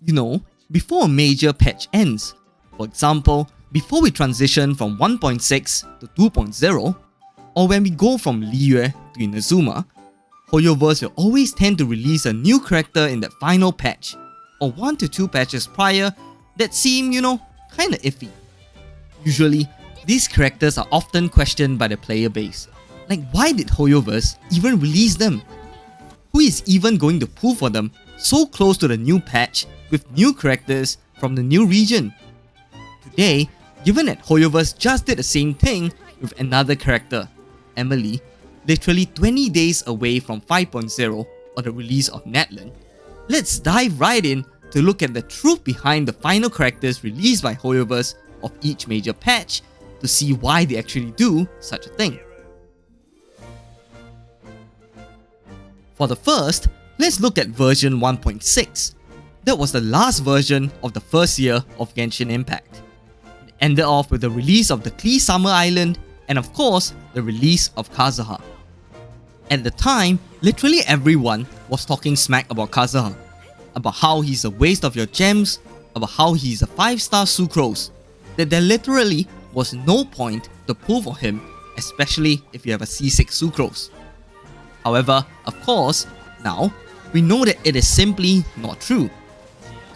You know, before a major patch ends. For example, before we transition from 1.6 to 2.0, or when we go from Liyue to Inazuma, Hoyoverse will always tend to release a new character in that final patch, or 1 to 2 patches prior that seem, kinda iffy. Usually, these characters are often questioned by the player base. Like, why did Hoyoverse even release them? Who is even going to pull for them so close to the new patch with new characters from the new region? Today, given that Hoyoverse just did the same thing with another character, Emilie, literally 20 days away from 5.0 or the release of Natlan, let's dive right in to look at the truth behind the final characters released by Hoyoverse of each major patch to see why they actually do such a thing. For the first, let's look at version 1.6. That was the last version of the first year of Genshin Impact. It ended off with the release of the Klee Summer Island and of course, the release of Kazuha. At the time, literally everyone was talking smack about Kazuha, about how he's a waste of your gems, about how he's a 5-star Sucrose, that there literally was no point to pull for him, especially if you have a C6 Sucrose. However, of course, now, we know that it is simply not true.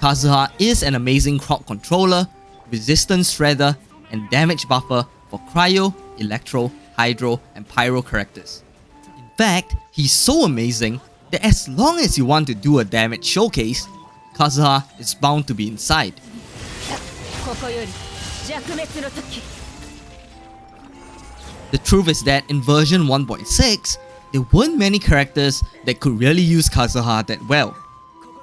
Kazuha is an amazing crowd controller, resistance shredder, and damage buffer for Cryo, Electro, Hydro, and Pyro characters. In fact, he's so amazing that as long as you want to do a damage showcase, Kazuha is bound to be inside. The truth is that in version 1.6, there weren't many characters that could really use Kazuha that well.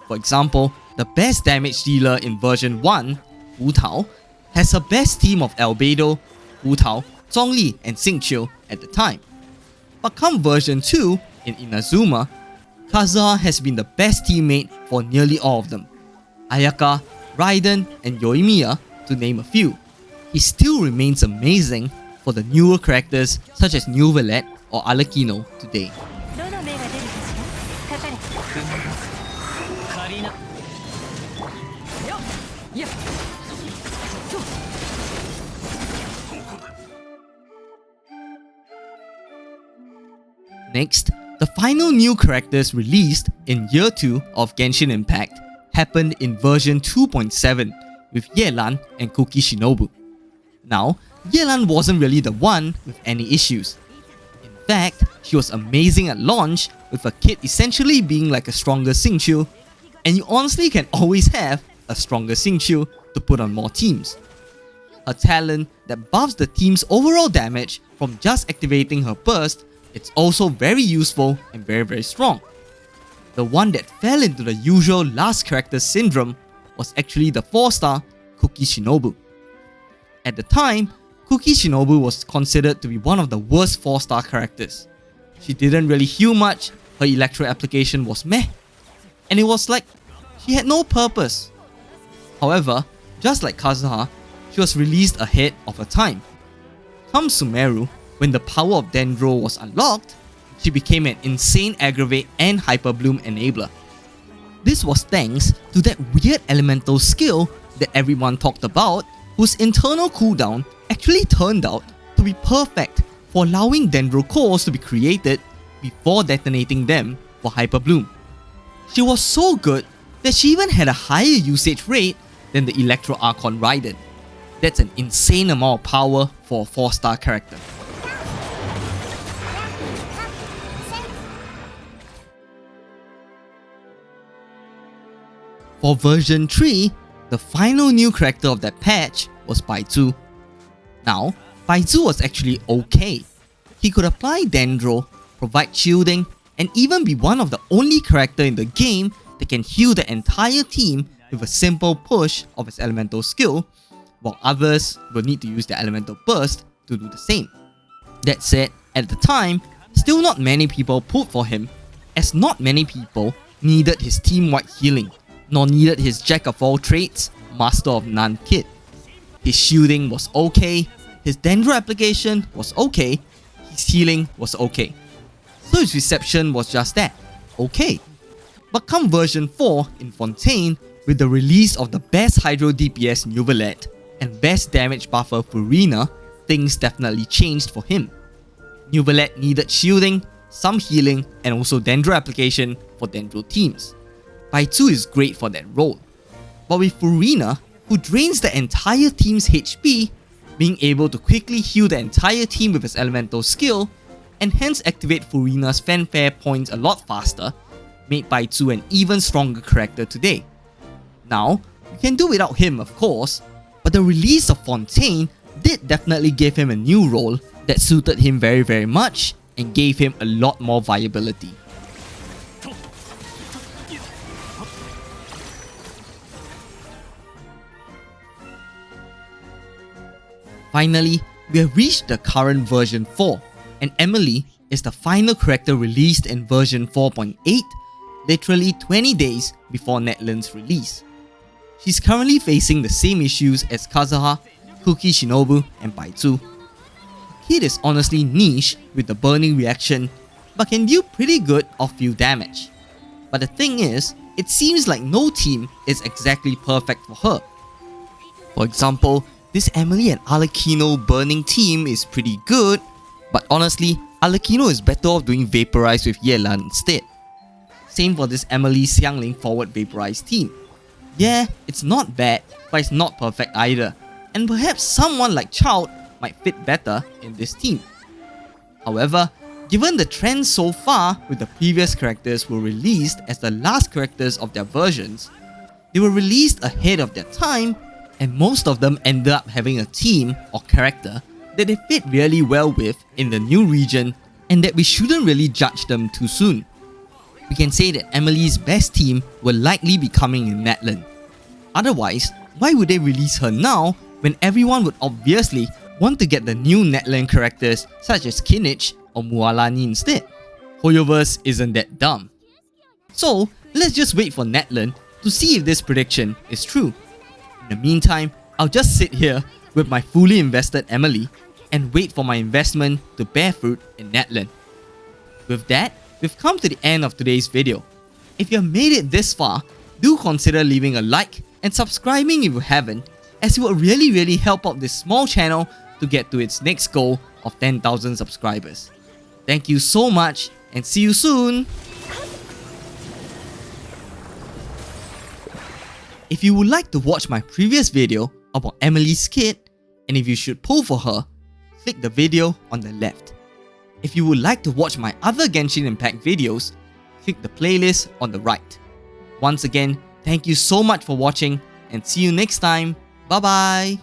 For example, the best damage dealer in version 1, Wu Tao, has her best team of Albedo, Wu Tao, Zhongli, and Xingqiu at the time. But come version 2, in Inazuma, Kazuha has been the best teammate for nearly all of them. Ayaka, Raiden, and Yoimiya, to name a few. He still remains amazing for the newer characters such as New Villette or Arlecchino today. Next, the final new characters released in Year 2 of Genshin Impact happened in version 2.7 with Yelan and Kuki Shinobu. Now, Yelan wasn't really the one with any issues. In fact, she was amazing at launch with her kit essentially being like a stronger Xingqiu, and you honestly can always have a stronger Xingqiu to put on more teams. Her talent that buffs the team's overall damage from just activating her burst, it's also very useful and very strong. The one that fell into the usual last character syndrome was actually the 4-star Kuki Shinobu. At the time, Kuki Shinobu was considered to be one of the worst 4-star characters. She didn't really heal much, her electro application was meh, and it was like she had no purpose. However, just like Kazuha, she was released ahead of her time. Come Sumeru, when the power of Dendro was unlocked, she became an insane aggravate and hyper bloom enabler. This was thanks to that weird elemental skill that everyone talked about, whose internal cooldown actually turned out to be perfect for allowing Dendro cores to be created before detonating them for hyper bloom. She was so good that she even had a higher usage rate than the Electro Archon Raiden. That's an insane amount of power for a 4-star character. For version 3, the final new character of that patch was Baizu. Now, Baizu was actually okay. He could apply Dendro, provide shielding, and even be one of the only character in the game that can heal the entire team with a simple push of his elemental skill, while others will need to use their elemental burst to do the same. That said, at the time, still not many people pulled for him, as not many people needed his team-wide healing, nor needed his jack-of-all-trades, master of none kit. His shielding was okay, his Dendro application was okay, his healing was okay. So his reception was just that, okay. But come version 4 in Fontaine, with the release of the best Hydro DPS Nuvalet and best damage buffer Furina, things definitely changed for him. Nuvalet needed shielding, some healing, and also Dendro application for Dendro teams. Baizu is great for that role. But with Furina, who drains the entire team's HP, being able to quickly heal the entire team with his elemental skill, and hence activate Furina's fanfare points a lot faster, made Baizu an even stronger character today. Now, you can do without him of course, but the release of Fontaine did definitely give him a new role that suited him very much and gave him a lot more viability. Finally, we have reached the current version 4, and Emilie is the final character released in version 4.8, literally 20 days before Natlan's release. She's currently facing the same issues as Kazuha, Kuki Shinobu, and Baizu. Kid is honestly niche with the burning reaction, but can deal pretty good off-field damage. But the thing is, it seems like no team is exactly perfect for her. For example, this Emilie and Arlecchino burning team is pretty good, but honestly, Arlecchino is better off doing Vaporize with Yelan instead. Same for this Emilie Xiangling forward Vaporize team. Yeah, it's not bad, but it's not perfect either, and perhaps someone like Child might fit better in this team. However, given the trend so far with the previous characters were released as the last characters of their versions, they were released ahead of their time, and most of them ended up having a team or character that they fit really well with in the new region, and that we shouldn't really judge them too soon. We can say that Emilie's best team will likely be coming in Natlan. Otherwise, why would they release her now when everyone would obviously want to get the new Natlan characters such as Kinich or Mualani instead? Hoyoverse isn't that dumb. So, let's just wait for Natlan to see if this prediction is true. In the meantime, I'll just sit here with my fully invested Emilie and wait for my investment to bear fruit in Natlan. With that, we've come to the end of today's video. If you have made it this far, do consider leaving a like and subscribing if you haven't, as it would really help out this small channel to get to its next goal of 10,000 subscribers. Thank you so much and see you soon! If you would like to watch my previous video about Emilie's kid, and if you should pull for her, click the video on the left. If you would like to watch my other Genshin Impact videos, click the playlist on the right. Once again, thank you so much for watching and see you next time. Bye bye!